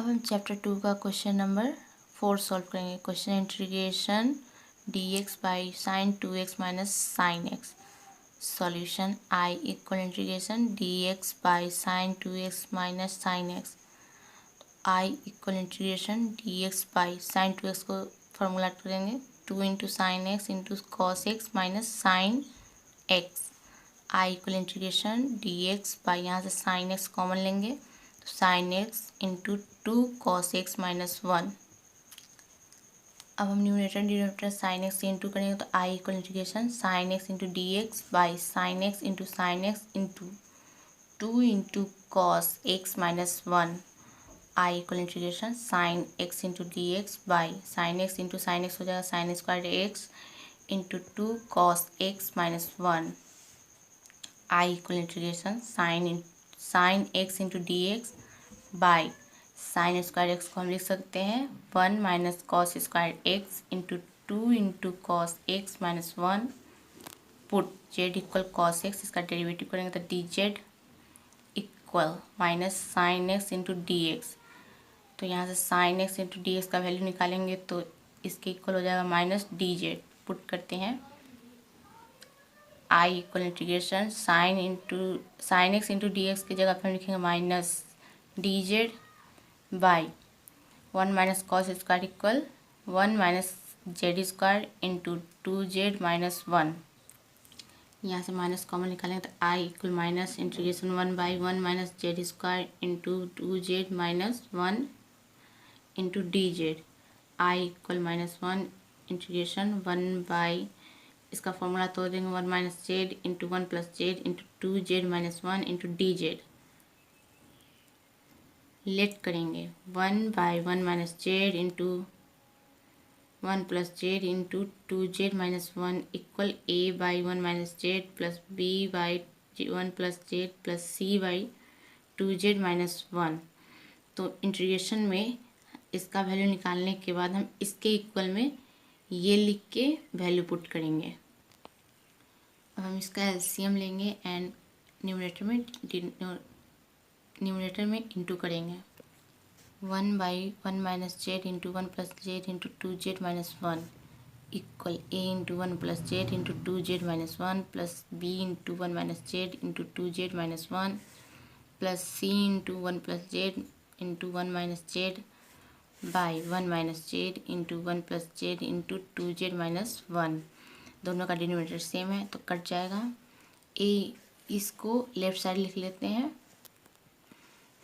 अब हम चैप्टर 2 का क्वेश्चन नंबर 4 सॉल्व करेंगे। Question integration dx by sine 2x minus sine x. Solution I equal integration dx by sine 2x minus sine x. I equal integration dx by sine 2x को formula करेंगे 2 into sine x into cos x minus sine x. I equal integration dx by यहाँ से sine x common लेंगे तो sign x into 2 cos x minus 1। अब हम numerator denominator sine x से into करेंगे तो I equal integration sine x into d x by sine x into 2 into cos x minus 1। I equal integration sine x into d x by sine x हो जाएगा sine square x into 2 cos x minus 1। I equal integration sine x into d x by sine square x को हम लिख सकते हैं 1 minus cos square x into 2 into cos x minus 1। Put Z equal cos x, इसका derivative करेंगे तो D Z equal minus sign x into d x. तो यहाँ से sign x into d x का वैल्यू निकालेंगे तो इसके इक्वल हो जाएगा माइनस डी जेड। पुट करते हैं I equal integration sine x into d x की जगह पर हम लिखेंगे minus d z by 1 minus cos square equal 1 minus z square into 2z minus 1। यहाँ से माइनस कॉमन निकालेंगे तो I equal minus integration 1 by 1 minus z square into 2z minus 1 into D z. I equal minus 1 integration 1 by, इसका formula तोड़ देंगे 1 minus Z into 1 plus Z into 2z minus 1 into D Z. Let करेंगे 1 by 1 minus Z into 1 plus Z into 2z minus 1 equal a by 1 minus Z plus b by 1 plus Z plus c by 2z minus 1। तो integration में इसका value निकालने के बाद हम इसके equal में ये लिख के वैल्यू पुट करेंगे। अब हम इसका एलसीएम लेंगे एंड न्यूमरेटर में इंटू करेंगे 1 by 1 minus Z into 1 plus Z into 2z minus 1 equal a into 1 plus Z into 2z minus 1 plus b into 1 minus Z into 2z minus 1 plus c into 1 plus Z into 1 minus Z by 1 minus Z into 1 plus Z into 2z minus 1। दोनों का denominator same है तो cut जाएगा। a इसको left side लिख लेते हैं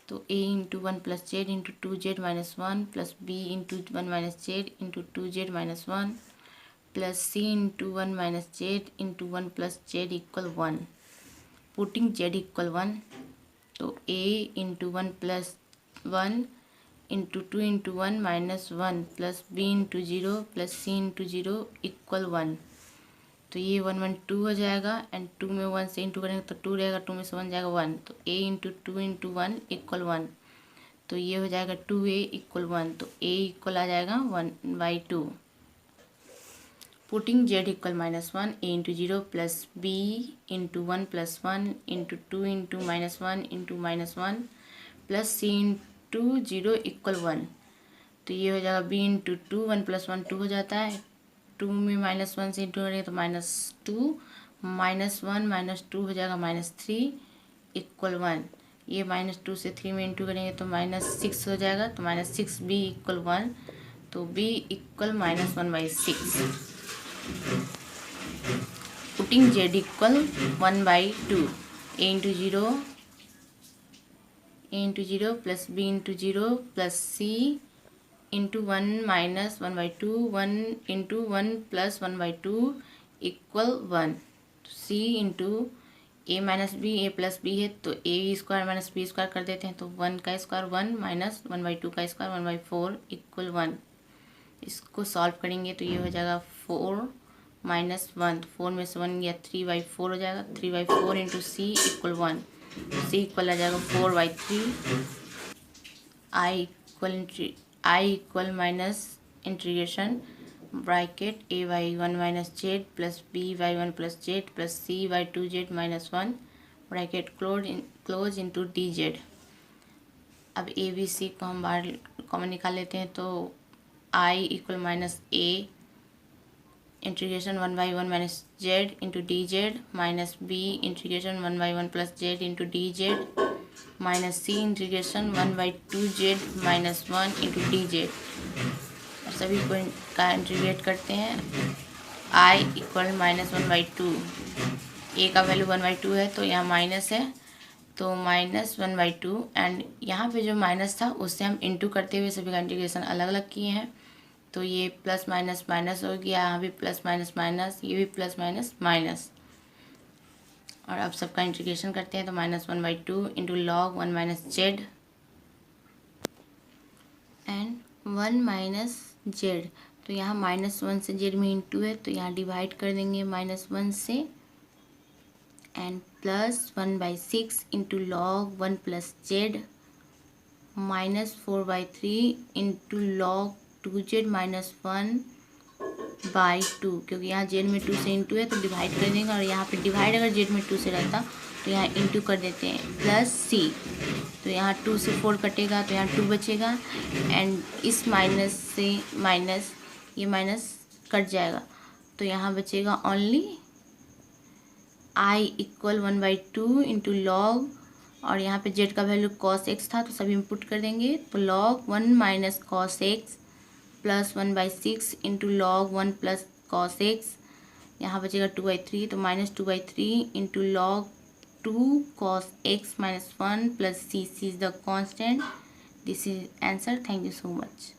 तो a into 1 plus Z into 2z minus 1 plus b into 1 minus Z into 2z minus 1 plus c into 1 minus Z into 1 plus Z equal 1। Putting Z equal 1 तो a into 1 plus 1 into 2 into 1 minus 1 plus b into 0 plus c into 0 equal 1। तो ये 1 1 2 हो जाएगा and 2 में 1 से into करेंगे तो 2 रहेगा, 2 में से 1 जाएगा 1 तो a इंटू 2 इंटू 1 इक्वल 1। तो ये हो जाएगा 2a इक्वल 1 तो a इक्वल आ जाएगा 1 by 2। Putting z equal minus 1 a into 0 plus b into 1 plus 1 into 2 into minus 1 into minus 1 plus c into 0 equal 1। तो ये हो जाएगा b इंटू 2 1 प्लस 1 2 हो जाता है, 2 में माइनस 1 से इंटू करेंगे तो माइनस 2 माइनस 1 माइनस 2 हो जाएगा माइनस 3 इक्वल 1। ये माइनस 2 से 3 में इंटू करेंगे तो माइनस 6 हो जाएगा तो माइनस 6 b इक्वल 1 तो b equal minus 1 by 6। Putting z equal 1 by 2 a into 0 plus b into 0 plus c into 1 minus 1 by 2 1 into 1 plus 1 by 2 equal 1। c into a minus B, a plus B है तो a square minus B square कर देते हैं तो 1 का square 1 minus 1 by 2 का square 1 by 4 equal 1। इसको solve करेंगे तो ये हो जाएगा 4 माइनस 1 तो 4 में से 1 गया 3 बाई 4 हो जाएगा 3 बाई 4 इंटू सी इक्वल 1 तो सी इक्वल आ जाएगा 4 by 3। I equal minus integration bracket a by 1 minus Z plus b by 1 plus Z plus c by 2z minus 1 bracket close into D Z. अब A B C को हम बाहर common निकाल लेते हैं, तो I equal minus A integration 1/1 minus Z into D z minus B integration 1/1 plus Z into D z minus C integration 1/2 z minus 1 into D z. सभी को का इंटीग्रेट करते हैं। आई इक्वल -1/2, ए का वैल्यू 1/2 है तो यहाँ माइनस है, तो -1/2 एंड यहाँ पे जो माइनस था उससे हम इंटू करते हुए सभी का इंटीग्रेशन अलग अलग किए हैं, तो ये प्लस माइनस माइनस हो गया, यहाँ भी प्लस माइनस माइनस, ये भी प्लस माइनस माइनस। और अब सबका इंटीग्रेशन करते हैं, तो -1/2 into log 1 minus Z and 1 minus Z. तो यहाँ -1 से जेड में इंटू है, तो यहाँ डिवाइड कर देंगे -1 से and plus 1/6 into log 1 plus Z -4/3 into log 2z minus 1/2, क्योंकि यहाँ जेड में 2 से इंटू है तो डिवाइड कर देंगे, और यहाँ पे डिवाइड अगर जेड में 2 से रहता तो यहाँ इंटू कर देते हैं प्लस सी, तो यहाँ 2 से 4 कटेगा तो यहाँ 2 बचेगा एंड इस माइनस से माइनस ये माइनस कट जाएगा, तो यहाँ बचेगा only I equal 1/2 into log, और यहाँ पे जेड का वैल्यू cos x था तो सभी इनपुट कर देंगे, तो log 1 minus cos x plus 1/6 into log 1 plus cos x, यहाँ बचेगा 2/3, तो -2/3 into log 2 cos x minus 1 plus c is the constant. This is answer. Thank you so much.